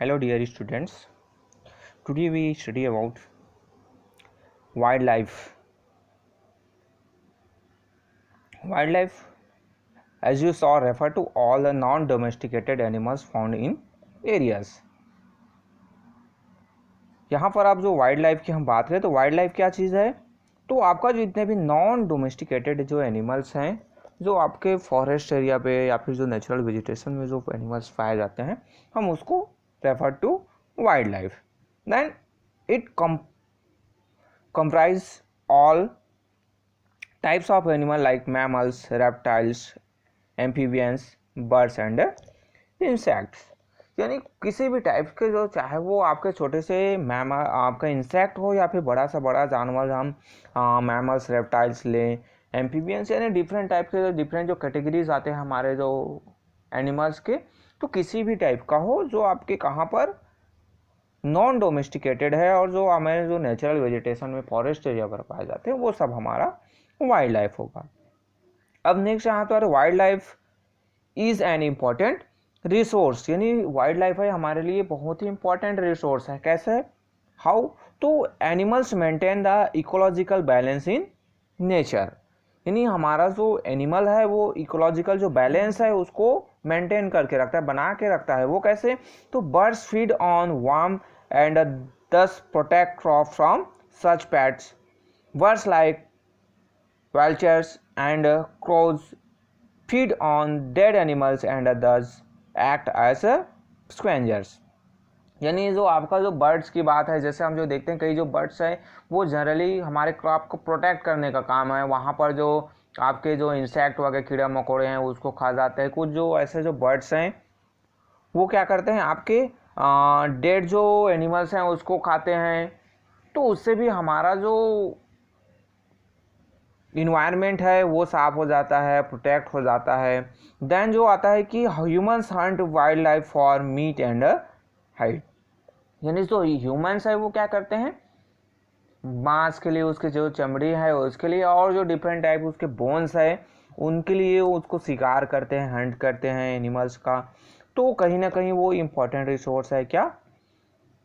Hello dear students, today we study about wildlife. Wildlife, as you saw, refer to all the non-domesticated animals found in areas. यहाँ पर आप जो wild life की हम बात करें तो वाइल्ड लाइफ क्या चीज़ है, तो आपका जो इतने भी नॉन डोमेस्टिकेटेड जो एनिमल्स हैं जो आपके फॉरेस्ट एरिया पे या फिर जो नेचुरल वेजिटेशन में जो एनिमल्स पाए जाते हैं हम उसको refer to wildlife. Then it comprise all types of animal like mammals, reptiles, amphibians, birds and insects. यानी किसी भी टाइप के जो चाहे वो आपके छोटे से मैमल आपका इंसेक्ट हो या फिर बड़ा सा बड़ा जानवर हम मैमल्स रेप्टाइल्स लें, एम्फीबियंस, यानी डिफरेंट टाइप के जो डिफरेंट जो कैटेगरीज आते हैं हमारे जो एनिमल्स के, तो किसी भी टाइप का हो जो आपके कहाँ पर नॉन डोमेस्टिकेटेड है और जो हमारे जो नेचुरल वेजिटेशन में फॉरेस्ट एरिया पर पाए जाते हैं वो सब हमारा वाइल्ड लाइफ होगा. अब नेक्स्ट यहाँ पर wild life is an important resource, यानी वाइल्ड लाइफ है हमारे लिए बहुत ही इंपॉर्टेंट रिसोर्स है. कैसे, हाउ, तो animals maintain the ecological balance in nature, यानी हमारा जो एनिमल है वो इकोलॉजिकल जो बैलेंस है उसको मेंटेन करके रखता है, बना के रखता है. वो कैसे, तो birds feed on warm and thus protect crop from such pests. Birds like vultures and crows feed on dead animals and thus act as scavengers. यानी जो आपका जो बर्ड्स की बात है, जैसे हम जो देखते हैं कई जो बर्ड्स हैं वो जनरली हमारे क्रॉप को प्रोटेक्ट करने का काम है, वहाँ पर जो आपके जो इंसेक्ट वगैरह कीड़े मकोड़े हैं उसको खा जाते हैं. कुछ जो ऐसे जो बर्ड्स हैं वो क्या करते हैं, आपके डेड जो एनिमल्स हैं उसको खाते हैं, तो उससे भी हमारा जो इन्वायरमेंट है वो साफ हो जाता है, प्रोटेक्ट हो जाता है. देन जो आता है कि humans Hunt wild life for meet and hide, यानी जो ह्यूमंस है वो क्या करते हैं मांस के लिए, उसके जो चमड़ी है उसके लिए, और जो डिफरेंट टाइप उसके बोन्स है उनके लिए उसको शिकार करते हैं, हंट करते हैं एनिमल्स का. तो कहीं ना कहीं वो इम्पोर्टेंट रिसोर्स है क्या,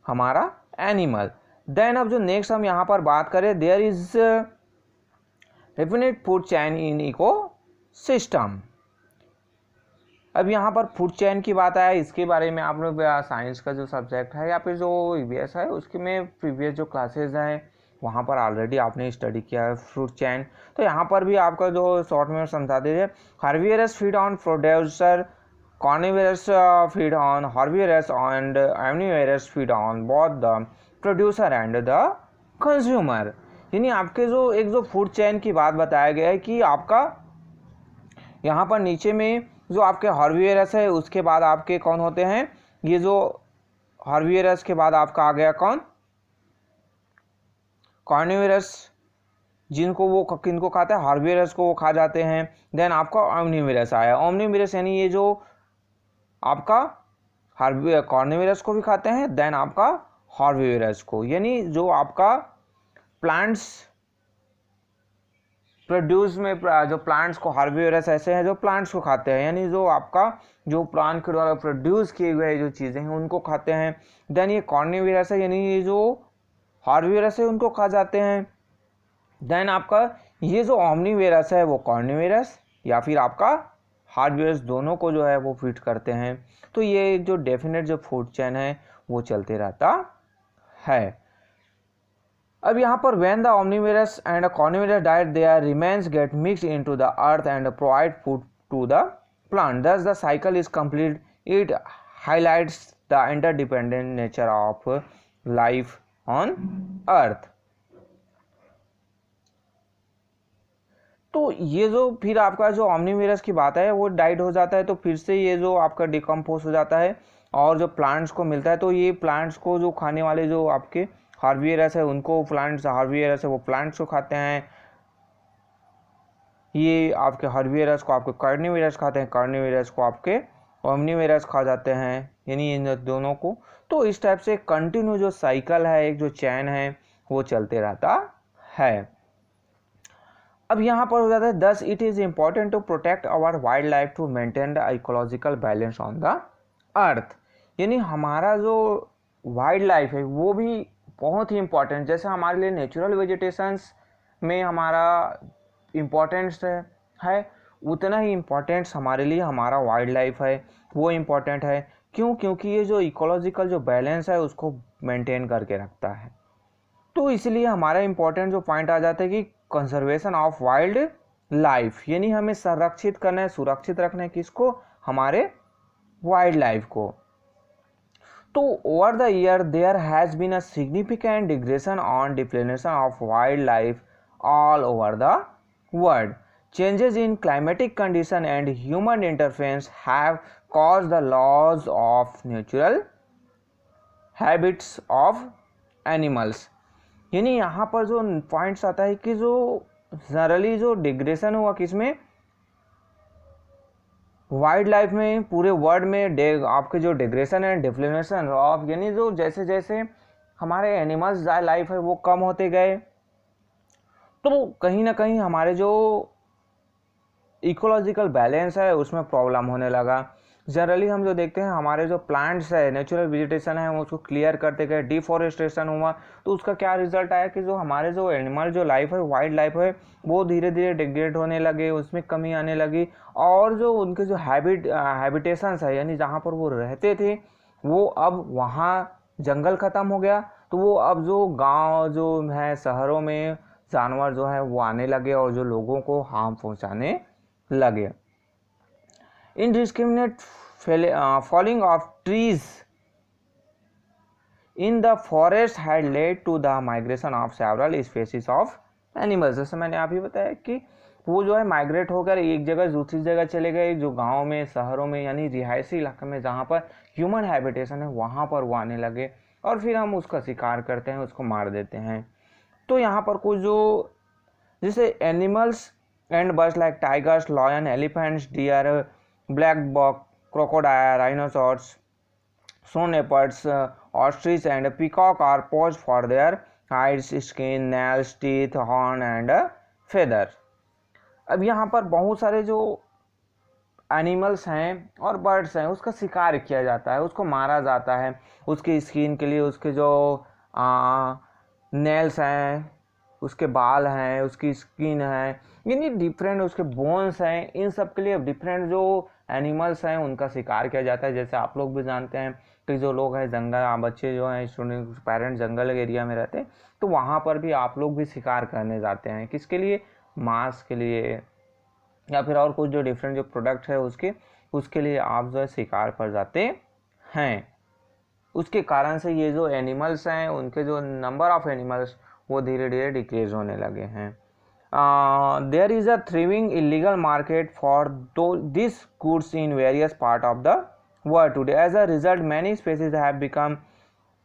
हमारा एनिमल. देन अब जो नेक्स्ट हम यहाँ पर बात करें, there is definite food chain in ecosystem. अब यहाँ पर फूड चेन की बात आया, इसके बारे में आप लोग साइंस का जो सब्जेक्ट है या फिर जो ईवीएस है उसके में प्रीवियस जो क्लासेज हैं वहाँ पर ऑलरेडी आपने स्टडी किया है फूड चेन. तो यहाँ पर भी आपका जो शॉर्ट में समझा दीजिए. Herbivores feed on producer, carnivores feed on herbivores and omnivores feed on both the producer and the consumer. यानी आपके जो एक जो फूड चेन की बात बताया गया है कि आपका यहाँ पर नीचे में जो आपके हार्वियरस है उसके बाद आपके कौन होते हैं, ये जो हार्वियरस के बाद आपका आ गया कौन, कार्निवरस, जिनको वो किनको खाता है, हार्वियरस को वो खा जाते हैं. देन आपका ओमनिवरस आया, ओमनिवरस यानी ये जो आपका कार्निवरस को भी खाते हैं, देन आपका हार्वियरस को, यानी जो आपका प्लांट्स प्रोड्यूस में जो प्लांट्स को, हार्वियरस ऐसे हैं जो प्लांट्स को खाते हैं, यानी जो आपका जो प्लांट के द्वारा प्रोड्यूस किए गए जो चीज़ें हैं उनको खाते हैं. देन ये कार्निवरस है, यानी ये जो हार्वियरस है उनको खा जाते हैं. देन आपका ये जो ओमनिवरस है वो कार्निवरस या फिर आपका हार्वियरस दोनों को जो है वो फीड करते हैं. तो ये जो डेफिनेट जो फूड चेन है वो चलते रहता है. अब यहाँ पर when the omnivorous and carnivorous diet their remains get mixed into the earth and provide food to the plant, thus the cycle is complete. It highlights the interdependent nature of life on earth. तो ये जो फिर आपका जो ओमनिवरस की बात है वो डाइट हो जाता है, तो फिर से ये जो आपका डिकम्पोज हो जाता है और जो प्लांट्स को मिलता है, तो ये प्लांट्स को जो खाने वाले जो आपके हार्वियरस है उनको प्लांट्स, हार्वियरस है वो प्लांट्स को खाते हैं, ये आपके हार्वियरस को आपके कार्निवरस खाते हैं, कार्निवरस को आपके ओमनिवरस खा जाते हैं, यानी इन दोनों को. तो इस टाइप से कंटिन्यू जो साइकिल है, एक जो चैन है वो चलते रहता है. अब यहाँ पर हो जाता है, thus it is important to protect our wildlife to maintain the ecological balance on the earth. यानी हमारा जो वाइल्ड लाइफ है वो भी बहुत ही इम्पोर्टेंट, जैसे हमारे लिए नेचुरल वेजिटेशंस में हमारा इम्पोर्टेंस है उतना ही इम्पोर्टेंस हमारे लिए हमारा वाइल्ड लाइफ है वो इम्पोर्टेंट है। क्यों? क्योंकि ये जो इकोलॉजिकल जो बैलेंस है उसको मेंटेन करके रखता है। तो इसलिए हमारा इम्पोर्टेंट जो पॉइंट आ जाता है कि कंजर्वेशन ऑफ वाइल्ड लाइफ, यानी हमें संरक्षित करना है, सुरक्षित रखना है किसको? हमारे वाइल्ड लाइफ को। तो over the year there has been a significant degradation on depletion of wildlife all over the world. Changes in climatic condition and human interference have caused the loss of natural habits of animals। यानी यहाँ पर जो points आता है कि जो generally जो digression हुआ किसमें? वाइल्ड लाइफ में, पूरे वर्ल्ड में आपके जो डिग्रेशन एंड डिप्लेनेशन ऑफ, यानी जो जैसे जैसे हमारे एनिमल्स लाइफ है वो कम होते गए, तो कहीं ना कहीं हमारे जो इकोलॉजिकल बैलेंस है उसमें प्रॉब्लम होने लगा। जनरली हम जो देखते हैं हमारे जो प्लांट्स है, नेचुरल वेजिटेशन है, उसको क्लियर करते गए, डिफॉरेस्टेशन हुआ, तो उसका क्या रिजल्ट आया कि जो हमारे जो एनिमल जो लाइफ है, वाइल्ड लाइफ है, वो धीरे धीरे डिग्रेड होने लगे, उसमें कमी आने लगी। और जो उनके जो हैबिटेशंस है, यानी जहाँ पर वो रहते थे, वो अब वहाँ जंगल ख़त्म हो गया, तो वो अब जो गाँव जो है, शहरों में जानवर जो है वो आने लगे और जो लोगों को हार्म पहुँचाने लगे। Indiscriminate falling of trees in the forest had led to the migration of several species of animals। जैसे मैंने आप ही बताया कि वो जो है माइग्रेट होकर एक जगह दूसरी जगह चले गए, जो गाँव में, शहरों में, यानी रिहायशी इलाके में जहाँ पर ह्यूमन हैबिटेशन है वहाँ पर वो आने लगे, और फिर हम उसका शिकार करते हैं, उसको मार देते हैं। तो यहाँ पर कुछ जो जैसे animals and birds like tigers, lion, elephants, deer, black buck, crocodile, rhinoceros, snow leopards, ostrich and peacock are poised for their hides, skin, nails, teeth, horn and feather। अब यहाँ पर बहुत सारे जो एनिमल्स हैं और बर्ड्स हैं उसका शिकार किया जाता है, उसको मारा जाता है उसके स्किन के लिए, उसके जो नेल्स हैं, उसके बाल हैं, उसकी स्किन है, यानी डिफरेंट उसके बोन्स हैं, इन सब के लिए डिफरेंट जो एनिमल्स हैं उनका शिकार किया जाता है। जैसे आप लोग भी जानते हैं कि जो लोग हैं जंगल, बच्चे जो हैं, स्टूडेंट, पेरेंट्स जंगल एरिया में रहते हैं, तो वहाँ पर भी आप लोग भी शिकार करने जाते हैं, किसके लिए? मांस के लिए, या फिर और कुछ जो डिफरेंट जो प्रोडक्ट है उसके लिए आप जो है शिकार पर जाते हैं। उसके कारण से ये जो एनिमल्स हैं उनके जो नंबर ऑफ एनिमल्स वो धीरे धीरे डिक्रीज होने लगे हैं। There is a thriving illegal market for this goods in various part of the world today. As a result many species have become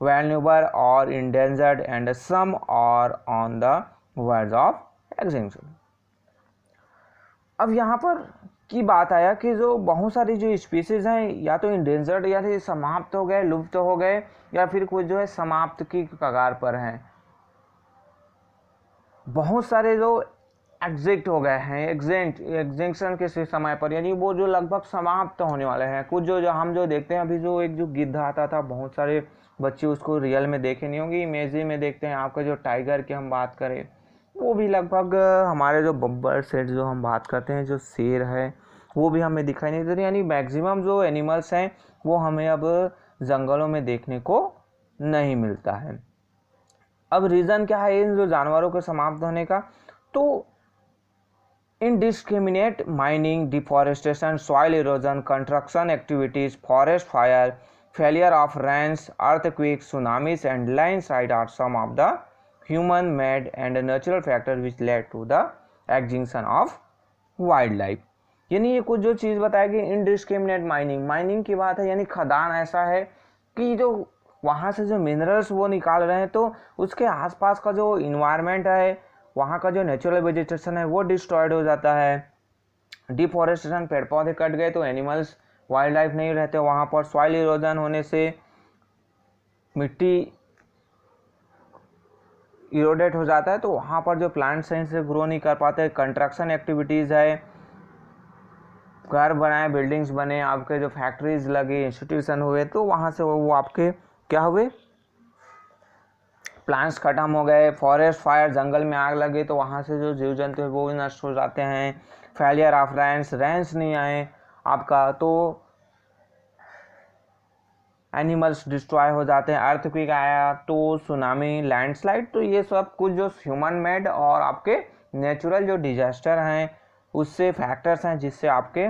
vulnerable or endangered and some are on the verge of extinction। अब यहाँ पर की बात आया कि जो बहुत सारी जो स्पीसीज हैं या तो इंडेंजर्ड या फिर समाप्त हो गए, लुप्त हो गए, या फिर कुछ जो है समाप्त की कगार पर हैं। बहुत सारे जो एग्जिट हो गए हैं, एग्जिंक्शन के समय पर, यानी वो जो लगभग समाप्त होने वाले हैं। कुछ जो हम जो देखते हैं अभी, जो एक जो गिद्ध आता था, बहुत सारे बच्चे उसको रियल में देखे नहीं होंगे, इमेज में देखते हैं। आपका जो टाइगर की हम बात करें वो भी लगभग, हमारे जो बब्बर सेट जो हम बात करते हैं, जो शेर है वो भी हमें दिखाई नहीं देते। यानी मैक्सिमम जो एनिमल्स हैं वो हमें अब जंगलों में देखने को नहीं मिलता है। अब रीज़न क्या है इन जो जानवरों के समाप्त होने का? तो indiscriminate mining, deforestation, soil erosion, construction activities, forest fire, failure of rains, earthquakes, tsunamis and landslide are some of the human-made and natural factors which led to the extinction of wildlife। यानी ये कुछ जो चीज़ बताएगी, indiscriminate mining की बात है, यानी खदान ऐसा है कि जो वहाँ से जो मिनरल्स वो निकाल रहे हैं, तो उसके आसपास का जो इन्वायरमेंट है, वहाँ का जो नेचुरल वेजिटेशन है वो डिस्ट्रॉयड हो जाता है। डिफॉरेस्टेशन, पेड़ पौधे कट गए तो एनिमल्स, वाइल्ड लाइफ नहीं रहते वहाँ पर। सॉइल इरोजन होने से मिट्टी इरोडेट हो जाता है, तो वहाँ पर जो प्लांट्स हैं इनसे ग्रो नहीं कर पाते। कंस्ट्रक्शन एक्टिविटीज़ है, घर बनाए, बिल्डिंग्स बने, आपके जो फैक्ट्रीज लगे, इंस्टीट्यूशन हुए, तो वहाँ से वो आपके क्या हुए, प्लांट्स खत्म हो गए, फॉरेस्ट फायर, जंगल में आग लगे, तो वहाँ से जो जीव जंतु है वो भी नष्ट हो जाते हैं। फेलियर ऑफ रेंस नहीं आए आपका, तो एनिमल्स डिस्ट्रॉय हो जाते हैं। अर्थक्वेक आया तो सुनामी, लैंडस्लाइड, तो ये सब कुछ जो ह्यूमन मेड और आपके नेचुरल जो डिजास्टर हैं उससे फैक्टर्स हैं जिससे आपके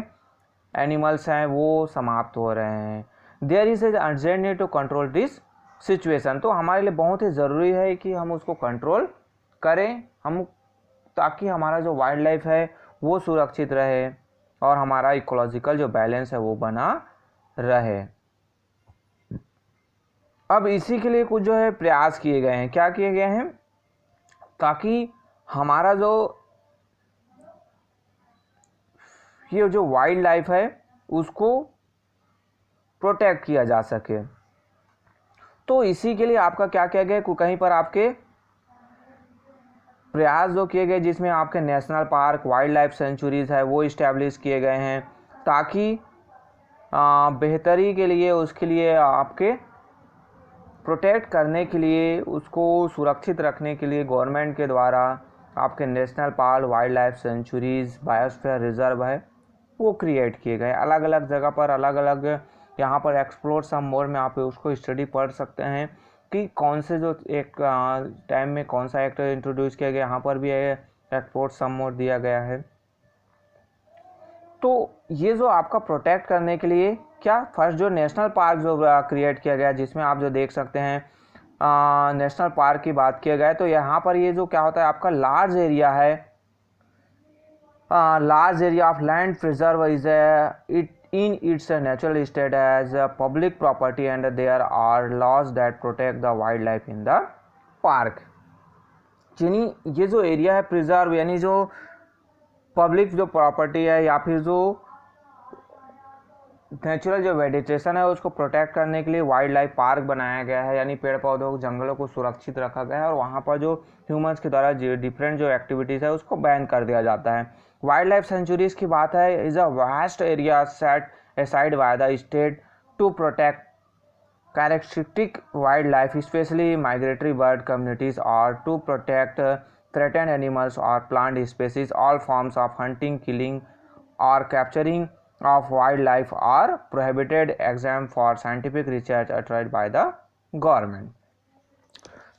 एनिमल्स हैं वो समाप्त हो रहे हैं। There is a urgent need to control this situation, तो हमारे लिए बहुत ही ज़रूरी है कि हम उसको कंट्रोल करें, हम, ताकि हमारा जो वाइल्ड लाइफ है वो सुरक्षित रहे और हमारा इकोलॉजिकल जो बैलेंस है वो बना रहे। अब इसी के लिए कुछ जो है प्रयास किए गए हैं। क्या किए गए हैं? ताकि हमारा ये जो वाइल्ड लाइफ है उसको प्रोटेक्ट किया जा सके। तो इसी के लिए आपका क्या किया गया, कहीं पर आपके प्रयास जो किए गए जिसमें आपके national park, wild life sanctuaries है वो इस्टेब्लिश किए गए हैं, ताकि बेहतरी के लिए, उसके लिए आपके प्रोटेक्ट करने के लिए, उसको सुरक्षित रखने के लिए गवर्नमेंट के द्वारा आपके national park, wild life sanctuaries, biosphere reserve है वो क्रिएट किए गए अलग अलग जगह पर, अलग अलग। यहाँ पर एक्सप्लोर सम मोर में आप उसको स्टडी पढ़ सकते हैं कि कौन से जो एक टाइम में कौन सा एक्ट इंट्रोड्यूस किया गया, यहाँ पर भी एक्सप्लोर सम मोर दिया गया है। तो ये जो आपका प्रोटेक्ट करने के लिए क्या, फर्स्ट जो नेशनल पार्क जो क्रिएट किया गया, जिसमें आप जो देख सकते हैं नेशनल पार्क की बात किया गया, तो यहाँ पर ये जो क्या होता है आपका लार्ज एरिया है, large area of land preserve is in its natural state as public property, and there are laws that protect the wildlife in the park। यानी ये जो एरिया है प्रिजर्व, यानी जो पब्लिक जो प्रॉपर्टी है या फिर जो नेचुरल जो वेजिटेशन है उसको प्रोटेक्ट करने के लिए वाइल्ड लाइफ पार्क बनाया गया है, यानी पेड़ पौधों, जंगलों को सुरक्षित रखा गया है और वहाँ पर जो ह्यूमंस के द्वारा डिफरेंट जो एक्टिविटीज़ है उसको बैन कर दिया जाता है। वाइल्ड लाइफ सेंचुरीज की बात है, is a vast area set aside by the state to protect characteristic wildlife, specially migratory bird communities, और टू प्रोटेक्ट थ्रेटेंड एनिमल्स और plant species. All forms of hunting, killing और capturing of wildlife are prohibited except for scientific research authorized by the government।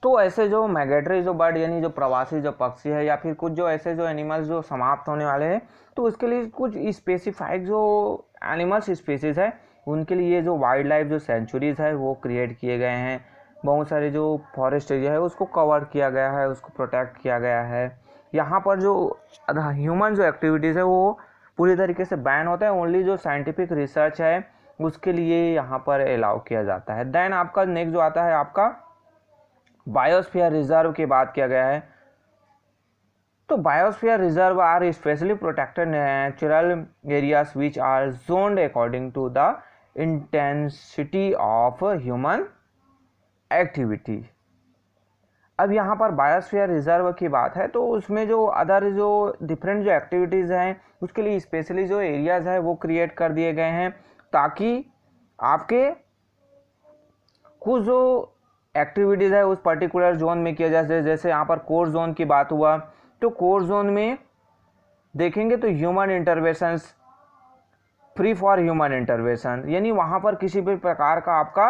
तो ऐसे जो migratory जो bird, यानी जो प्रवासी जो पक्षी है या फिर कुछ जो ऐसे जो एनिमल्स जो समाप्त होने वाले हैं, तो उसके लिए कुछ स्पेसिफाइड जो एनिमल्स स्पीसीज है उनके लिए जो वाइल्ड लाइफ जो सेंचुरीज है वो क्रिएट किए गए हैं। बहुत सारे जो फॉरेस्ट एरिया है उसको कवर किया गया है, उसको प्रोटेक्ट किया गया है। यहाँ पर जो ह्यूमन जो एक्टिविटीज़ है वो पूरी तरीके से बैन होता है, ओनली जो साइंटिफिक रिसर्च है उसके लिए यहाँ पर अलाउ किया जाता है। देन आपका नेक्स्ट जो आता है आपका बायोस्फीयर रिजर्व की बात किया गया है। तो biosphere reserve are specially protected natural areas which are zoned according to the intensity of human activity. अब यहाँ पर बायोस्फीयर रिजर्व की बात है तो उसमें जो अदर जो डिफरेंट जो एक्टिविटीज़ हैं उसके लिए स्पेशली जो एरियाज़ है वो क्रिएट कर दिए गए हैं, ताकि आपके कुछ जो एक्टिविटीज़ है उस पर्टिकुलर जोन में किया जाए। जैसे यहाँ पर कोर जोन की बात हुआ, तो कोर जोन में देखेंगे तो human interventions, free for human intervention, यानी वहाँ पर किसी भी प्रकार का आपका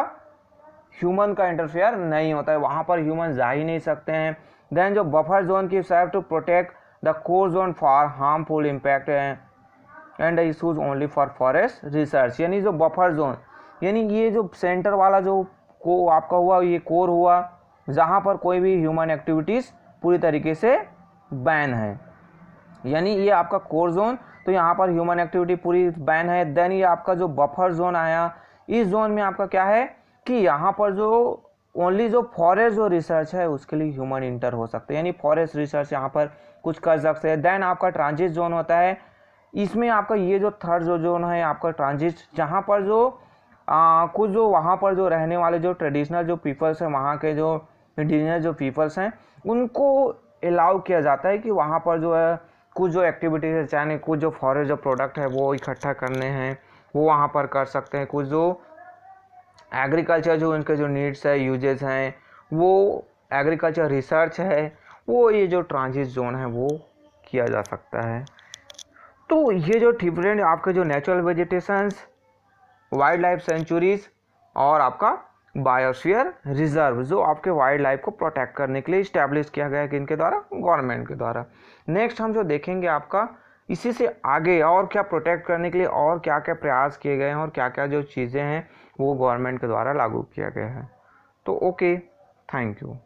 ह्यूमन का इंटरफेयर नहीं होता है, वहाँ पर ह्यूमन जा ही नहीं सकते हैं। देन जो बफर जोन की serve to protect the core zone for harmful impact and issues only for forest research, यानी जो बफर जोन, यानी ये जो सेंटर वाला जो को आपका हुआ, ये कोर हुआ जहाँ पर कोई भी ह्यूमन एक्टिविटीज़ पूरी तरीके से बैन है, यानी ये आपका कोर जोन, तो यहाँ पर ह्यूमन एक्टिविटी पूरी बैन है। देन ये आपका जो बफर जोन आया, इस जोन में आपका क्या है कि यहाँ पर जो ओनली जो फॉरेस्ट जो रिसर्च है उसके लिए ह्यूमन इंटर हो सकते हैं, यानी फॉरेस्ट रिसर्च यहाँ पर कुछ कर सकते हैं। देन आपका ट्रांजिट जोन होता है, इसमें आपका ये जो थर्ड जो जोन है आपका ट्रांजिट, जहाँ पर जो कुछ जो वहाँ पर जो रहने वाले जो ट्रेडिशनल जो पीपल्स हैं, वहाँ के जो इंडिजिनस जो पीपल्स हैं, उनको अलाउ किया जाता है कि वहाँ पर जो है कुछ जो एक्टिविटीज़ है, चाहे कुछ जो फॉरेस्ट जो प्रोडक्ट है वो इकट्ठा करने हैं वो वहाँ पर कर सकते हैं। कुछ जो एग्रीकल्चर जो इनके जो नीड्स है, यूजेस हैं, वो एग्रीकल्चर रिसर्च है, वो ये जो ट्रांजिट जोन है वो किया जा सकता है। तो ये जो डिफरेंट आपके जो natural vegetations, wild life sanctuaries और आपका बायोस्फीयर रिजर्व जो आपके वाइल्ड लाइफ को प्रोटेक्ट करने के लिए इस्टेब्लिश किया गया है किनके द्वारा, गवर्नमेंट के द्वारा। नेक्स्ट हम जो देखेंगे आपका इसी से आगे और क्या प्रोटेक्ट करने के लिए और क्या क्या प्रयास किए गए हैं और क्या क्या जो चीज़ें हैं वो गवर्नमेंट के द्वारा लागू किया गया है। तो ओके, थैंक यू।